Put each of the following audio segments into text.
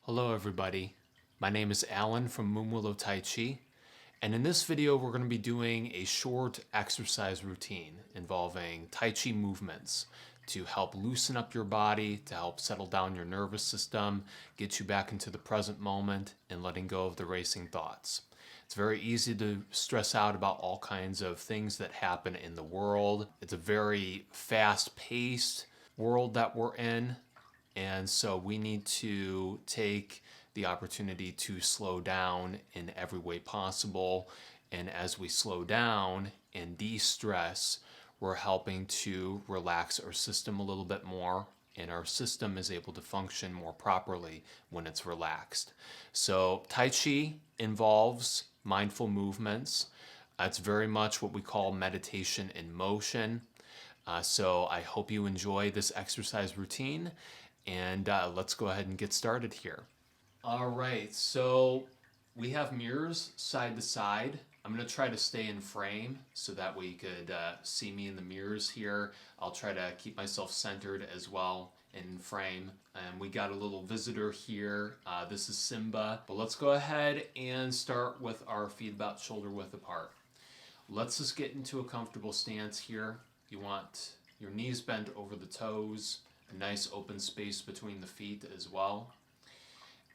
Hello everybody, my name is Allyn from Moonwillow Tai Chi, and in this video we're going to be doing a short exercise routine involving Tai Chi movements to help loosen up your body, to help settle down your nervous system, get you back into the present moment, and letting go of the racing thoughts. It's very easy to stress out about all kinds of things that happen in the world. It's a very fast-paced world that we're in. And so we need to take the opportunity to slow down in every way possible. And as we slow down and de-stress, we're helping to relax our system a little bit more. And our system is able to function more properly when it's relaxed. So Tai Chi involves mindful movements. It's very much what we call meditation in motion. So I hope you enjoy this exercise routine. And let's go ahead and get started here. All right, so we have mirrors side to side. I'm going to try to stay in frame so that way you could see me in the mirrors here. I'll try to keep myself centered as well in frame. And we got a little visitor here. This is Simba. But let's go ahead and start with our feet about shoulder width apart. Let's just get into a comfortable stance here. You want your knees bent over the toes. A nice open space between the feet as well.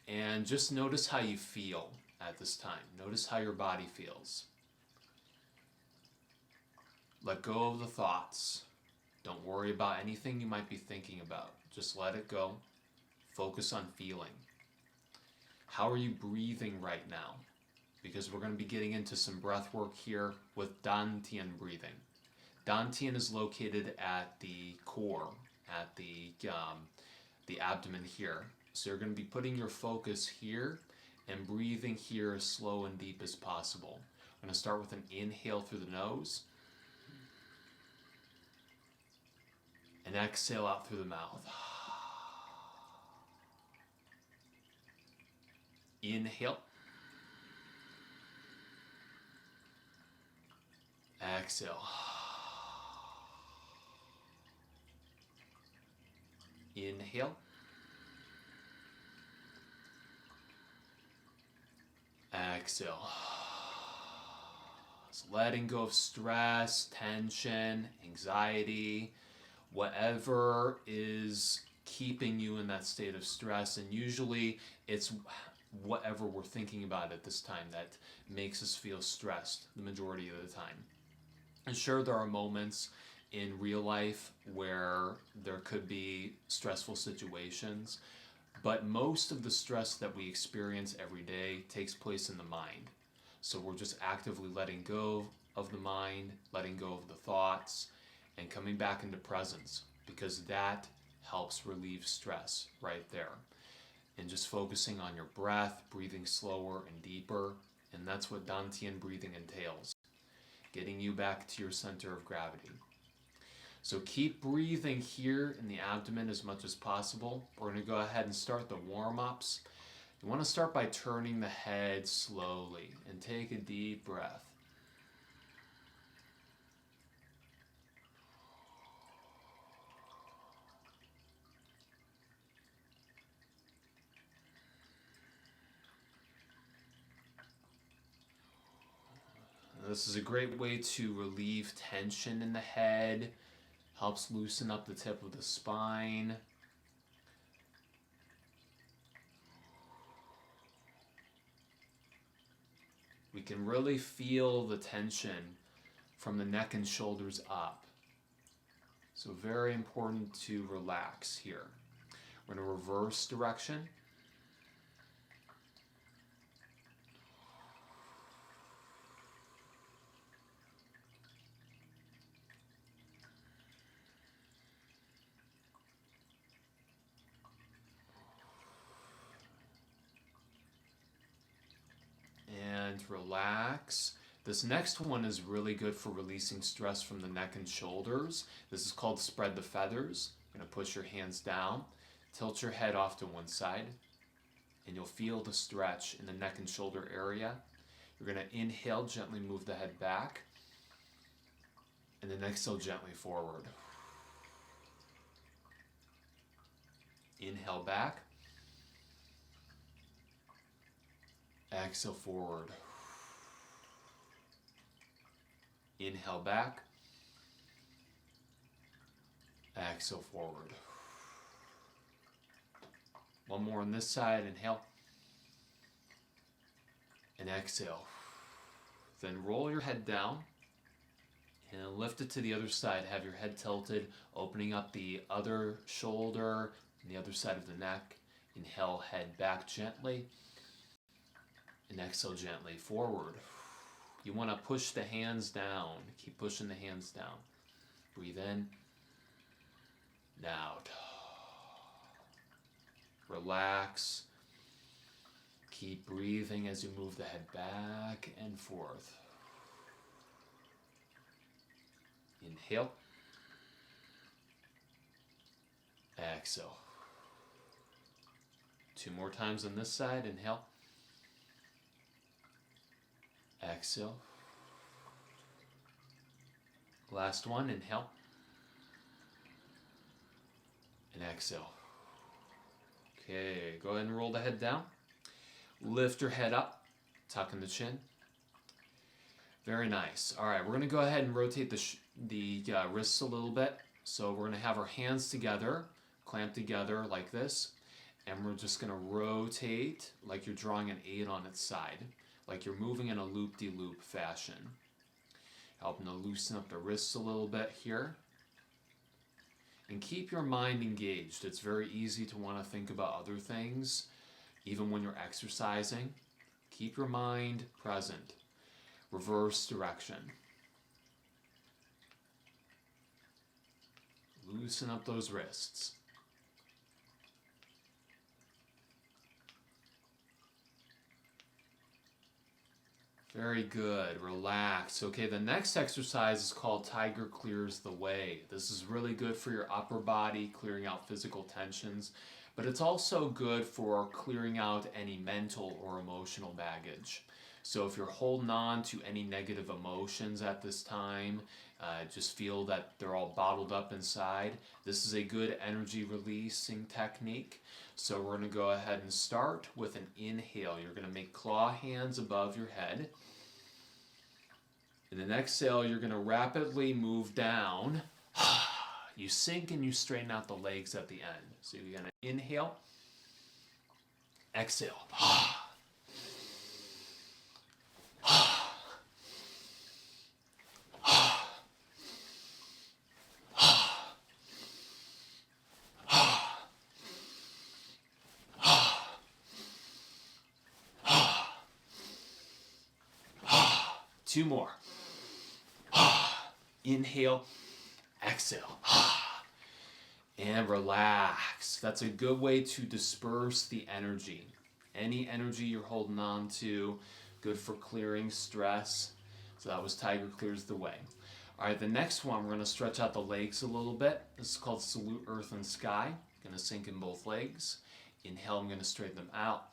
And just notice how you feel at this time. Notice how your body feels. Let go of the thoughts. Don't worry about anything you might be thinking about. Just let it go. Focus on feeling. How are you breathing right now? Because we're going to be getting into some breath work here with Dantian breathing. Dantian is located at the core, at the abdomen here. So you're going to be putting your focus here and breathing here as slow and deep as possible. I'm going to start with an inhale through the nose and exhale out through the mouth. Inhale. Exhale. Inhale. Exhale. So letting go of stress, tension, anxiety, whatever is keeping you in that state of stress. And usually it's whatever we're thinking about at this time that makes us feel stressed the majority of the time. And sure, there are moments in real life where there could be stressful situations, but most of the stress that we experience every day takes place in the mind. So we're just actively letting go of the mind, letting go of the thoughts, and coming back into presence, because that helps relieve stress right there. And just focusing on your breath, breathing slower and deeper, and that's what Dantian breathing entails, getting you back to your center of gravity. So keep breathing here in the abdomen as much as possible. We're going to go ahead and start the warm-ups. You want to start by turning the head slowly and take a deep breath. This is a great way to relieve tension in the head. Helps loosen up the tip of the spine. We can really feel the tension from the neck and shoulders up. So very important to relax here. We're going to reverse direction. And relax. This next one is really good for releasing stress from the neck and shoulders. This is called spread the feathers. You're going to push your hands down, tilt your head off to one side, and you'll feel the stretch in the neck and shoulder area. You're going to inhale, gently move the head back, and then exhale gently forward. Inhale back. Exhale forward. Inhale back. Exhale forward. One more on this side. Inhale. And exhale. Then roll your head down and lift it to the other side. Have your head tilted, opening up the other shoulder and the other side of the neck. Inhale, head back gently. And exhale gently forward. You want to push the hands down. Keep pushing the hands down. Breathe in and out. Relax. Keep breathing as you move the head back and forth. Inhale. Exhale. 2 more times on this side. Inhale. Exhale. Last one. Inhale. And exhale. Okay, go ahead and roll the head down. Lift your head up, tuck in the chin. Very nice. All right, we're going to go ahead and rotate the wrists a little bit. So we're going to have our hands together, clamped together like this, and we're just going to rotate like you're drawing an 8 on its side, like you're moving in a loop-de-loop fashion. Helping to loosen up the wrists a little bit here. And keep your mind engaged. It's very easy to want to think about other things, even when you're exercising. Keep your mind present. Reverse direction. Loosen up those wrists. Very good. Relax. Okay, the next exercise is called Tiger Clears the Way. This is really good for your upper body, clearing out physical tensions, but it's also good for clearing out any mental or emotional baggage. So if you're holding on to any negative emotions at this time, just feel that they're all bottled up inside, this is a good energy releasing technique. So we're going to go ahead and start with an inhale. You're going to make claw hands above your head. In an exhale, you're going to rapidly move down. You sink and you straighten out the legs at the end. So you're going to inhale, exhale. 2 more. Inhale, exhale. And relax. That's a good way to disperse the energy. Any energy you're holding on to, good for clearing stress. So that was Tiger Clears the Way. All right, the next one, we're going to stretch out the legs a little bit. This is called Salute Earth and Sky. Going to sink in both legs. Inhale, I'm going to straighten them out.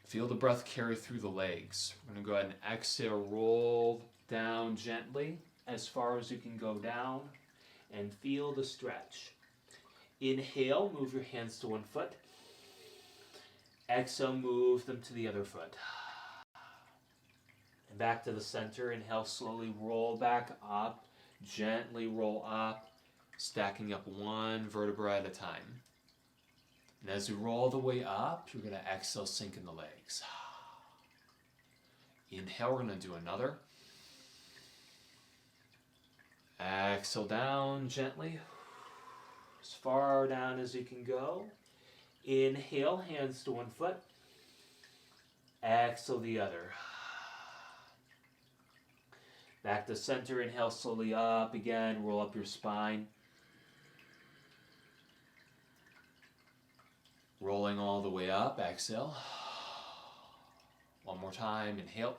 Feel the breath carry through the legs. We're going to go ahead and exhale, roll down gently as far as you can go down and feel the stretch. Inhale, move your hands to one foot. Exhale, move them to the other foot. And back to the center. Inhale, slowly roll back up. Gently roll up, stacking up one vertebra at a time. And as you roll the way up, you're going to exhale, sink in the legs. Inhale, we're going to do another. Exhale down gently, as far down as you can go. Inhale, hands to one foot. Exhale the other. Back to center, inhale slowly up again, roll up your spine. Rolling all the way up, exhale. One more time, inhale.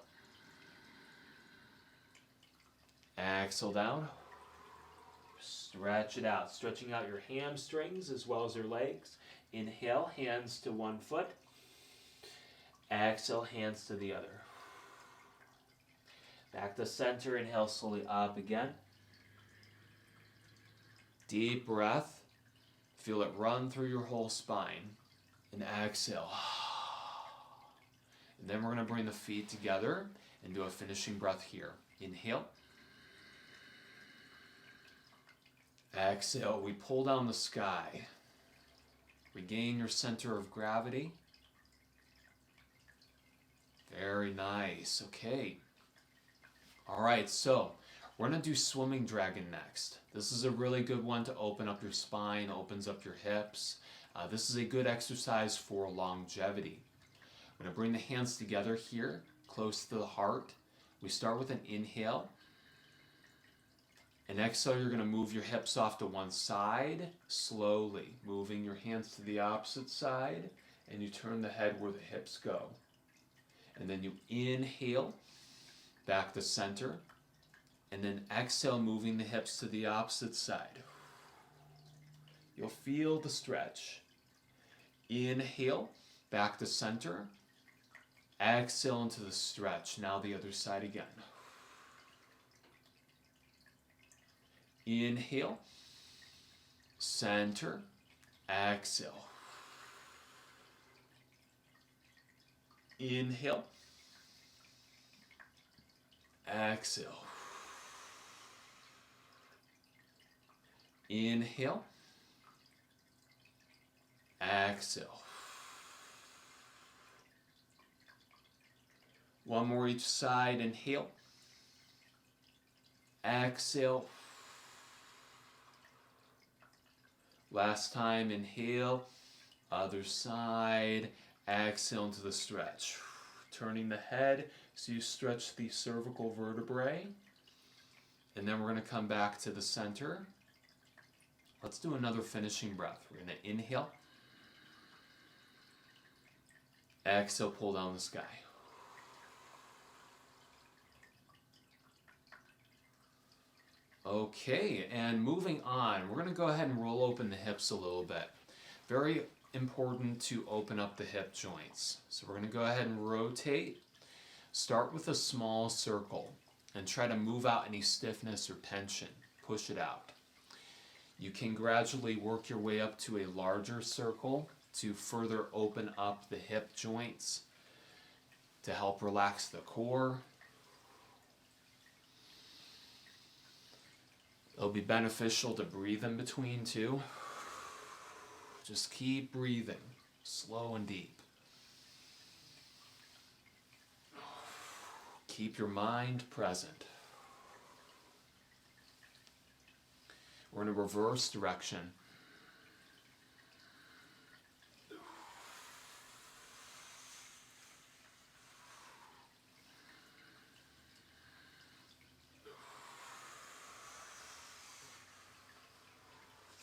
Exhale down. Stretch it out, stretching out your hamstrings as well as your legs. Inhale, hands to one foot. Exhale, hands to the other. Back to center, inhale slowly up again. Deep breath. Feel it run through your whole spine. And exhale. And then we're going to bring the feet together and do a finishing breath here. Inhale. Exhale, we pull down the sky. Regain your center of gravity. Very nice. Okay. All right, so we're going to do swimming dragon next. This is a really good one to open up your spine, opens up your hips. This is a good exercise for longevity. I'm going to bring the hands together here, close to the heart. We start with an inhale. And exhale, you're going to move your hips off to one side, slowly moving your hands to the opposite side, and you turn the head where the hips go. And then you inhale, back to center, and then exhale, moving the hips to the opposite side. You'll feel the stretch. Inhale, back to center, exhale into the stretch. Now the other side again. Inhale, center, exhale. Inhale, exhale. Inhale, exhale. One more each side. Inhale, exhale. Last time, inhale, other side, exhale into the stretch. Turning the head so you stretch the cervical vertebrae. And then we're going to come back to the center. Let's do another finishing breath. We're going to inhale. Exhale, pull down the sky. Okay, and moving on, we're going to go ahead and roll open the hips a little bit. Very important to open up the hip joints. So we're going to go ahead and rotate. Start with a small circle and try to move out any stiffness or tension. Push it out. You can gradually work your way up to a larger circle to further open up the hip joints to help relax the core. It'll be beneficial to breathe in between too. Just keep breathing, slow and deep. Keep your mind present. We're in a reverse direction.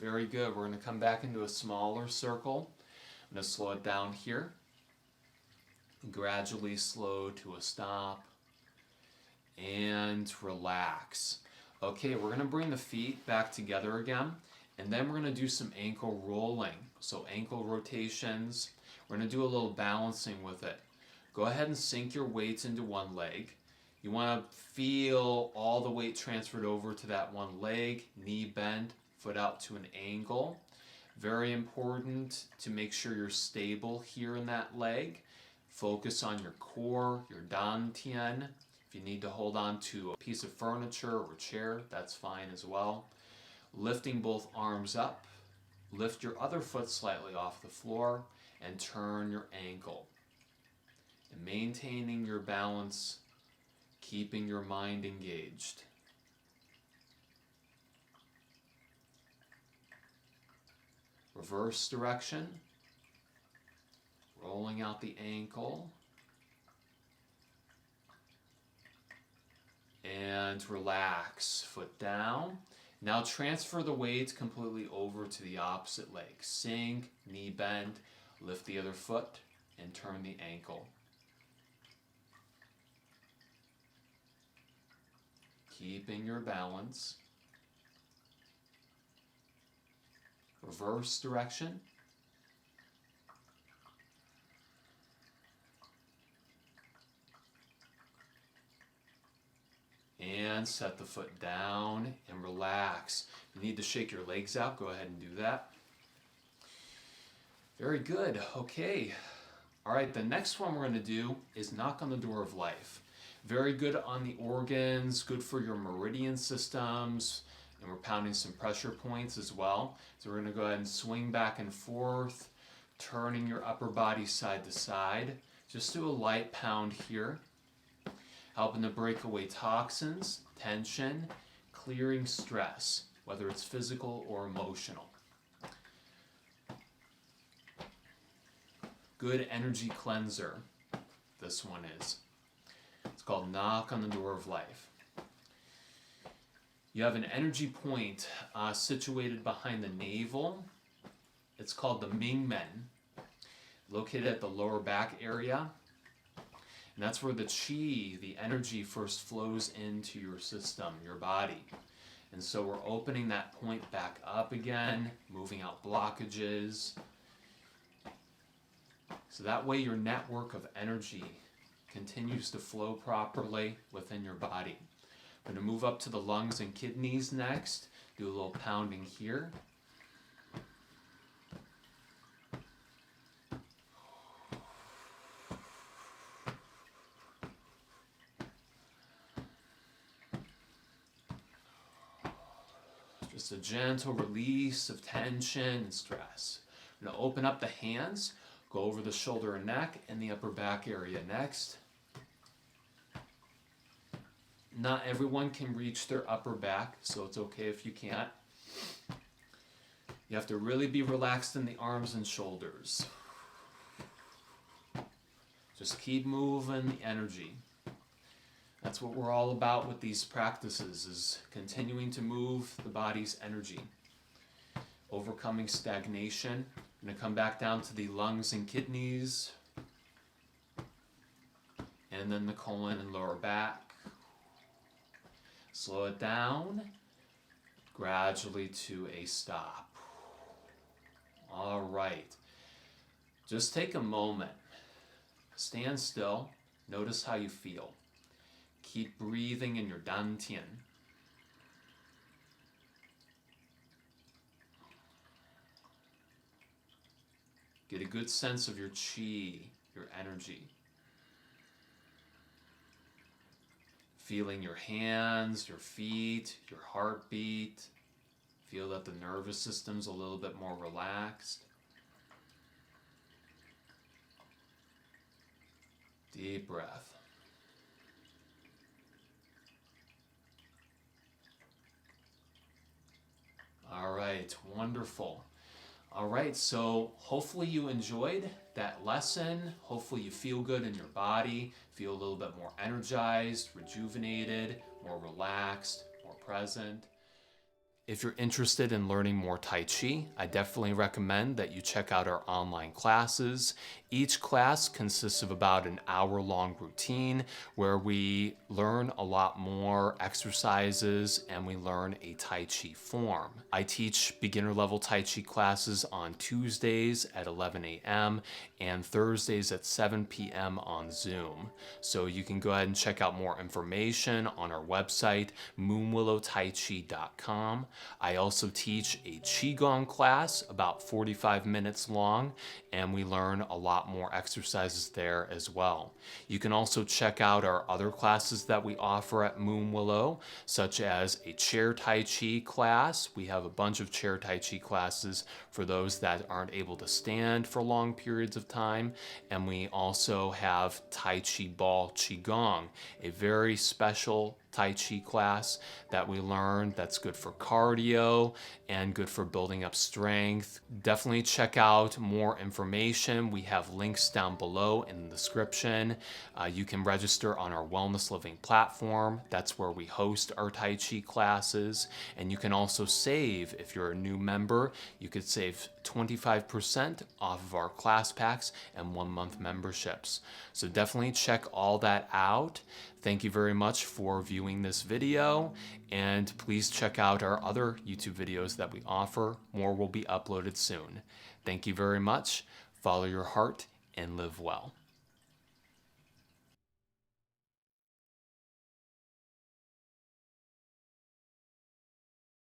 Very good. We're going to come back into a smaller circle. I'm going to slow it down here. Gradually slow to a stop. And relax. Okay, we're going to bring the feet back together again. And then we're going to do some ankle rolling. So ankle rotations. We're going to do a little balancing with it. Go ahead and sink your weights into one leg. You want to feel all the weight transferred over to that one leg. Knee bent. Foot out to an angle. Very important to make sure you're stable here in that leg. Focus on your core, your dantian. If you need to hold on to a piece of furniture or chair, that's fine as well. Lifting both arms up. Lift your other foot slightly off the floor and turn your ankle. And maintaining your balance, keeping your mind engaged. Reverse direction, rolling out the ankle, and relax, foot down. Now transfer the weight completely over to the opposite leg. Sink, knee bend, lift the other foot, and turn the ankle. Keeping your balance. Reverse direction. And set the foot down and relax. If you need to shake your legs out, go ahead and do that. Very good. Okay. All right, the next one we're going to do is knock on the door of life. Very good on the organs, good for your meridian systems, and we're pounding some pressure points as well. So we're going to go ahead and swing back and forth, turning your upper body side to side. Just do a light pound here, helping to break away toxins, tension, clearing stress, whether it's physical or emotional. Good energy cleanser, this one is. It's called Knock on the Door of Life. You have an energy point situated behind the navel. It's called the Mingmen, located at the lower back area. And that's where the chi, the energy, first flows into your system, your body. And so we're opening that point back up again, moving out blockages. So that way your network of energy continues to flow properly within your body. I'm going to move up to the lungs and kidneys next. Do a little pounding here. Just a gentle release of tension and stress. I'm going to open up the hands. Go over the shoulder and neck and the upper back area next. Not everyone can reach their upper back, so it's okay if you can't. You have to really be relaxed in the arms and shoulders. Just keep moving the energy. That's what we're all about with these practices, is continuing to move the body's energy. Overcoming stagnation. I'm going to come back down to the lungs and kidneys, and then the colon and lower back. Slow it down, gradually to a stop. All right. Just take a moment. Stand still. Notice how you feel. Keep breathing in your dantian. Get a good sense of your chi, your energy. Feeling your hands, your feet, your heartbeat. Feel that the nervous system's a little bit more relaxed. Deep breath. All right, wonderful. All right, so hopefully you enjoyed that lesson. Hopefully you feel good in your body, feel a little bit more energized, rejuvenated, more relaxed, more present. If you're interested in learning more Tai Chi, I definitely recommend that you check out our online classes. Each class consists of about an hour-long routine where we learn a lot more exercises and we learn a Tai Chi form. I teach beginner-level Tai Chi classes on Tuesdays at 11 a.m. and Thursdays at 7 p.m. on Zoom. So you can go ahead and check out more information on our website, moonwillowtaichi.com. I also teach a Qigong class, about 45 minutes long, and we learn a lot more exercises there as well. You can also check out our other classes that we offer at Moonwillow, such as a chair Tai Chi class. We have a bunch of chair Tai Chi classes for those that aren't able to stand for long periods of time. And we also have Tai Chi Ball Qigong, a very special Tai Chi class that we learn that's good for cardio and good for building up strength. Definitely check out more information. We have links down below in the description. You can register on our Wellness Living platform. That's where we host our Tai Chi classes. And you can also save, if you're a new member, you could save 25% off of our class packs and 1-month memberships. So definitely check all that out. Thank you very much for viewing this video, and please check out our other YouTube videos that we offer. More will be uploaded soon. Thank you very much. Follow your heart and live well.